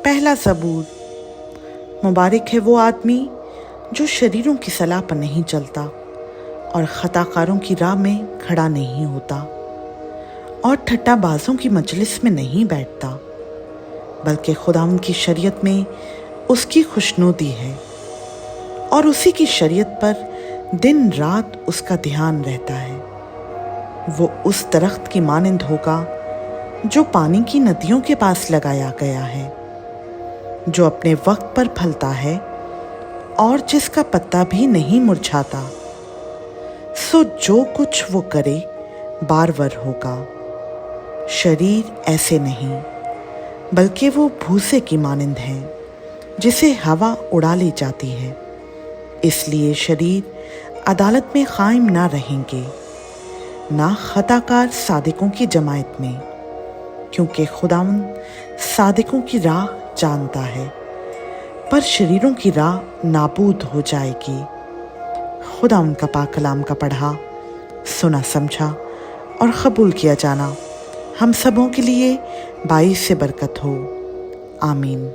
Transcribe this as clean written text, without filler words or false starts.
پہلا ثبوت: مبارک ہے وہ آدمی جو شریروں کی صلاح پر نہیں چلتا اور خطا کاروں کی راہ میں کھڑا نہیں ہوتا اور ٹھٹا بازوں کی مجلس میں نہیں بیٹھتا، بلکہ خداوند کی شریعت میں اس کی خوشنودی ہے اور اسی کی شریعت پر دن رات اس کا دھیان رہتا ہے۔ وہ اس درخت کی مانند ہوگا جو پانی کی ندیوں کے پاس لگایا گیا ہے، جو اپنے وقت پر پھلتا ہے اور جس کا پتا بھی نہیں مرجھاتا۔ سو جو کچھ وہ کرے بارور ہوگا۔ شریر ایسے نہیں، بلکہ وہ بھوسے کی مانند ہیں جسے ہوا اڑا لے جاتی ہے۔ اس لیے شریر عدالت میں قائم نہ رہیں گے، نہ خطا کار صادقوں کی جماعت میں، کیونکہ خداوند صادقوں کی راہ جانتا ہے، پر شریروں کی راہ نابود ہو جائے گی۔ خداوند کا پاک کلام کا پڑھا، سنا، سمجھا اور قبول کیا جانا ہم سبوں کے لیے باعث برکت ہو۔ آمین۔